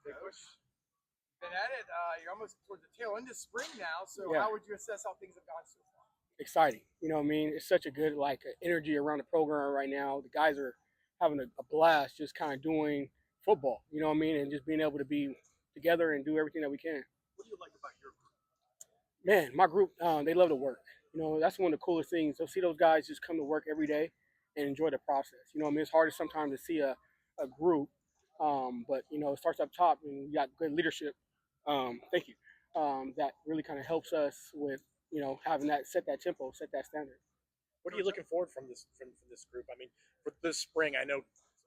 Coach, been at it. You're almost towards the tail end of spring now. So Yeah. how would you assess how things have gone so far? Exciting. You know what I mean? It's such a good energy around the program right now. The guys are having a blast just kind of doing football, you know what I mean? And just being able to be together and do everything that we can. What do you like about your group? Man, my group, they love to work. You know, that's one of the coolest things. You'll see those guys just come to work every day and enjoy the process. You know what I mean? It's hard sometimes to see a group, but, you know, it starts up top and you got good leadership. Thank you. That really kind of helps us with, you know, having that, set that tempo, set that standard. What are you looking forward from this group? I mean, for this spring, I know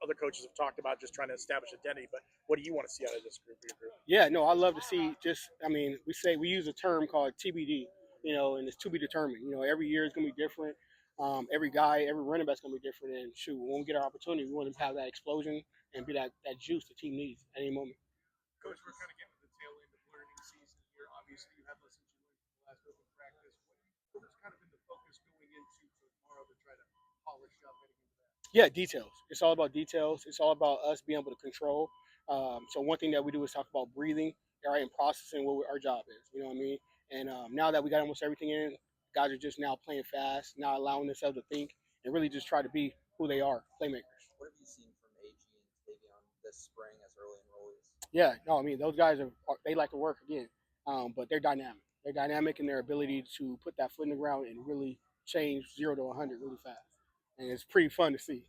other coaches have talked about just trying to establish identity, but what do you want to see out of this group? Your group? Yeah, no, I love to see we use a term called TBD, you know, and it's to be determined. You know, every year is going to be different. Every guy, every running back's going to be different. And shoot, when we get our opportunity, we want to have that explosion and be that juice the team needs at any moment. Coach, we're kind of getting to the tail end of learning season here. Obviously, you have lessons you learned from the last open practice. What has kind of been the focus going into tomorrow to try to polish up heading into that? Yeah, details. It's all about details. It's all about us being able to control. So one thing that we do is talk about breathing, right, and processing what our job is. You know what I mean? And now that we got almost everything in, guys are just now playing fast, not allowing themselves to think, and really just try to be who they are, playmakers. What have you seen from AG and Tavion this spring as early enrollees? Yeah, no, I mean those guys they like to work again, but they're dynamic. They're dynamic in their ability to put that foot in the ground and really change 0 to 100 really fast, and it's pretty fun to see.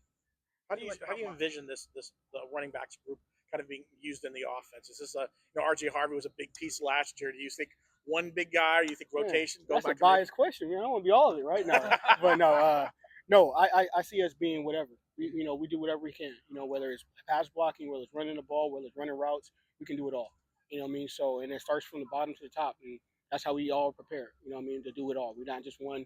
How do you envision this the running backs group kind of being used in the offense? Is this RJ Harvey was a big piece last year? Do you think one big guy, or do you think rotation? Yeah, that's a biased question. I don't want to be all of it right now, but no, I see us being whatever. We do whatever we can. You know, whether it's pass blocking, whether it's running the ball, whether it's running routes, we can do it all. You know what I mean? So, and it starts from the bottom to the top, and that's how we all prepare. You know what I mean? To do it all. We're not just a one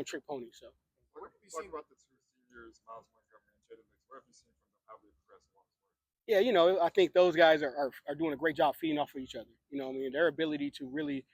trick pony. So. What have you seen about the two seniors, Miles Montgomery and Jaden Mix? What have you seen from them? How they progress along the way? Yeah, you know, I think those guys are doing a great job feeding off of each other. You know what I mean? Their ability to really,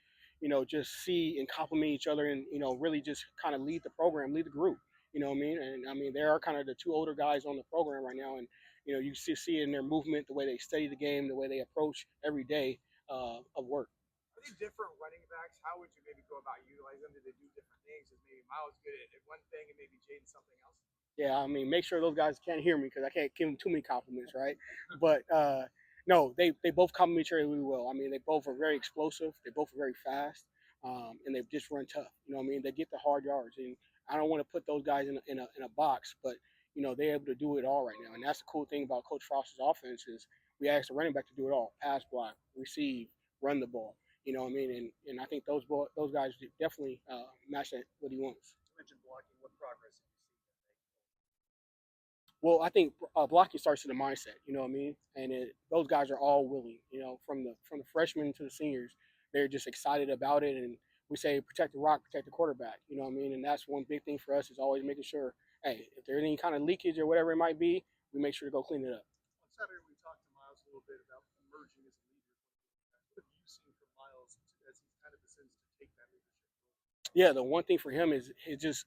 you know, just see and compliment each other and, you know, really just kind of lead the program, lead the group. You know what I mean? And I mean, they are kind of the two older guys on the program right now. And, you know, you see in their movement, the way they study the game, the way they approach every day of work. Are they different running backs? How would you maybe go about utilizing them? Do they do different things? Is maybe Miles good at one thing and maybe Jaden something else? Yeah, I mean, make sure those guys can't hear me because I can't give them too many compliments, right? But no, they both compliment each other really well. I mean, they both are very explosive. They both are very fast, and they just run tough. You know what I mean? They get the hard yards, and I don't want to put those guys in a box, but you know they're able to do it all right now. And that's the cool thing about Coach Frost's offense is we ask the running back to do it all: pass block, receive, run the ball. You know what I mean? And I think those guys definitely match that what he wants. You mentioned blocking. What progress have you seen them make? Well, I think blocking starts in the mindset. You know what I mean? And those guys are all willing. You know, from the freshmen to the seniors, they're just excited about it. And we say protect the rock, protect the quarterback. You know what I mean? And that's one big thing for us is always making sure, hey, if there's any kind of leakage or whatever it might be, we make sure to go clean it up. On Saturday, we talked to Miles a little bit about emerging as a leader. What have you seen from Miles as he kind of descends to take that leadership role? Yeah, the one thing for him is just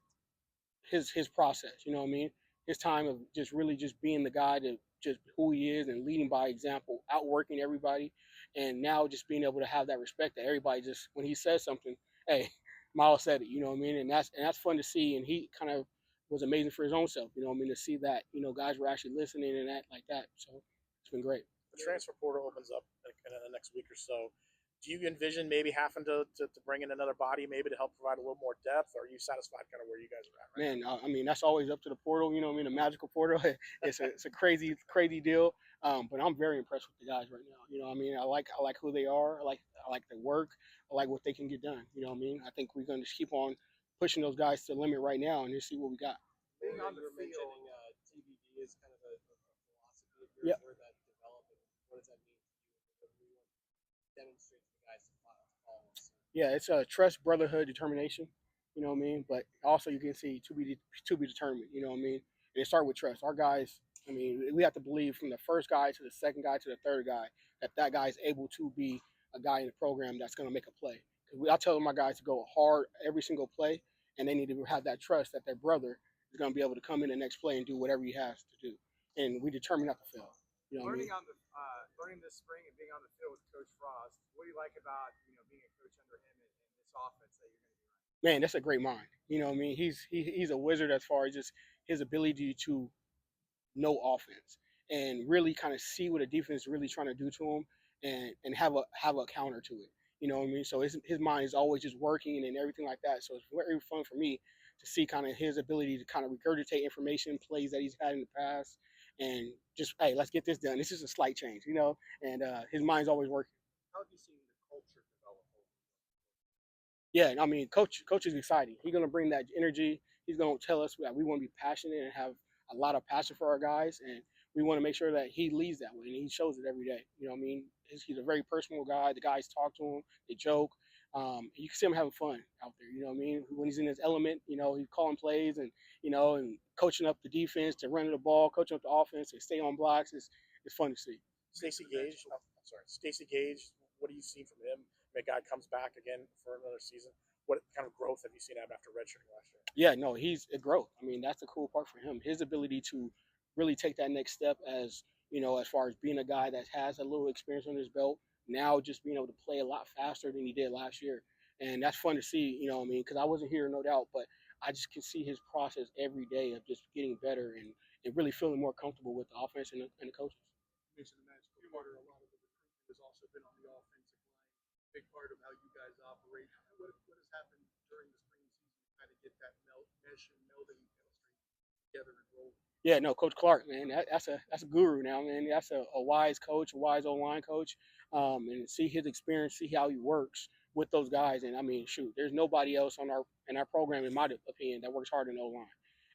his process. You know what I mean? His time of just really just being the guy to just who he is and leading by example, outworking everybody, and now just being able to have that respect that everybody just when he says something, hey, Miles said it. You know what I mean? And that's fun to see. And he kind of was amazing for his own self. You know what I mean? To see that guys were actually listening and act like that. So it's been great. The transfer portal opens up in the next week or so. Do you envision maybe having to bring in another body maybe to help provide a little more depth, or are you satisfied kind of where you guys are at right now? Man, I mean, that's always up to the portal. You know what I mean? The magical portal. It's a crazy deal. But I'm very impressed with the guys right now. You know what I mean? I like who they are. I like their work. I like what they can get done. You know what I mean? I think we're going to just keep on pushing those guys to the limit right now and just see what we got. Being on the field, mentioning TBD is kind of a philosophy of yours. Where that developed, and what does that mean to you? What do you want to demonstrate to the guys to follow? Yeah, it's a trust, brotherhood, determination. You know what I mean? But also you can see to be determined. You know what I mean? And it starts with trust. Our guys, I mean, we have to believe from the first guy to the second guy to the third guy that guy is able to be a guy in the program that's going to make a play. Because I tell my guys to go hard every single play, and they need to have that trust that their brother is going to be able to come in the next play and do whatever he has to do. And we determine not to fail. You know what I mean? Learning this spring and being on the field with Coach Frost, what do you like about being a coach under him and this offense that you're going to be running? Man, that's a great mind. You know what I mean? He's a wizard as far as just his ability to know offense and really kind of see what a defense is really trying to do to him and have a counter to it. You know what I mean? So his mind is always just working and everything like that. So it's very fun for me to see kind of his ability to kind of regurgitate information, plays that he's had in the past, and just hey, let's get this done. This is a slight change, you know, and his mind's always working. How have you seen the culture develop? Yeah, I mean, coach is exciting. He's gonna bring that energy. He's gonna tell us that we want to be passionate and have a lot of passion for our guys, and we want to make sure that he leads that way, and he shows it every day. You know what I mean? He's a very personal guy. The guys talk to him, they joke. You can see him having fun out there. You know what I mean? When he's in his element, you know, he's calling plays and and coaching up the defense to run the ball, coaching up the offense, and stay on blocks. It's fun to see. Stacey Gage, I'm sorry, Stacey Gage. What do you see from him? That guy comes back again for another season. What kind of growth have you seen out after redshirting last year? Yeah, no, he's a growth. I mean, that's the cool part for him. His ability to really take that next step as as far as being a guy that has a little experience on his belt. Now, just being able to play a lot faster than he did last year, and that's fun to see. You know what I mean? Because I wasn't here, no doubt, but I just can see his process every day of just getting better and really feeling more comfortable with the offense and the coaches. You mentioned the magical quarter. A lot of the recruitment has also been on the offensive line. Big part of how you guys operate. What has happened during the spring season to kind of get that mesh and melding chemistry together and roll? Yeah, no, Coach Clark, man, that's a guru now, man. That's a wise coach, a wise O-line coach, and see his experience, see how he works with those guys. And I mean, shoot, there's nobody else in our program, in my opinion, that works harder than O-line.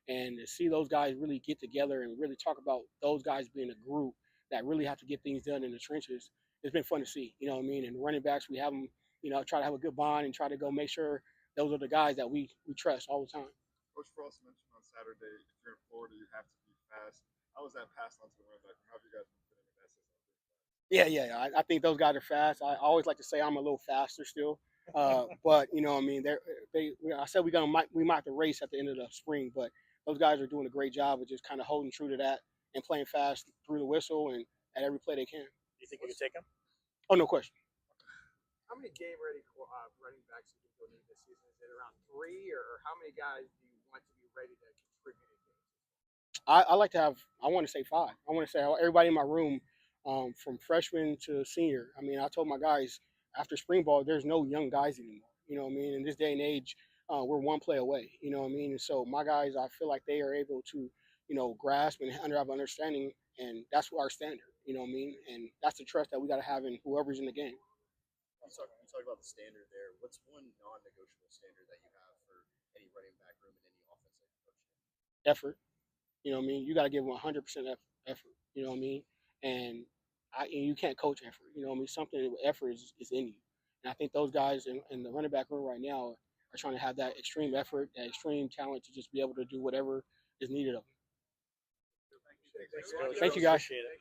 And to see those guys really get together and really talk about those guys being a group that really have to get things done in the trenches, it's been fun to see. You know what I mean? And running backs, we have them, try to have a good bond and try to go make sure those are the guys that we trust all the time. Coach Frost mentioned on Saturday, if you're in Florida, you have to be fast. How was that passed on to the running back? How have you guys been fitting in that system? Yeah. I think those guys are fast. I always like to say I'm a little faster still, but you know, what I mean, I said we might have to race at the end of the spring, but those guys are doing a great job of just kind of holding true to that and playing fast through the whistle and at every play they can. Do you think you could take him? Oh, no question. How many game-ready running backs do you think you'll need this season? Is it around 3, or how many guys do you want to be ready to contribute in games? I want to say 5. I want to say everybody in my room, from freshman to senior. I mean, I told my guys after spring ball, there's no young guys anymore. You know what I mean? In this day and age, we're one play away. You know what I mean? And so my guys, I feel like they are able to, grasp and have understanding, and that's our standard. You know what I mean? And that's the trust that we got to have in whoever's in the game. You talk about the standard there. What's one non-negotiable standard that you have for any running back room and any offense that you coach in? Effort. You know what I mean? You got to give 100% effort. You know what I mean? And you can't coach effort. You know what I mean? Something with effort is in you. And I think those guys in the running back room right now are trying to have that extreme effort, that extreme talent to just be able to do whatever is needed of them. Thanks, Coach. Thank you, guys. Appreciate it.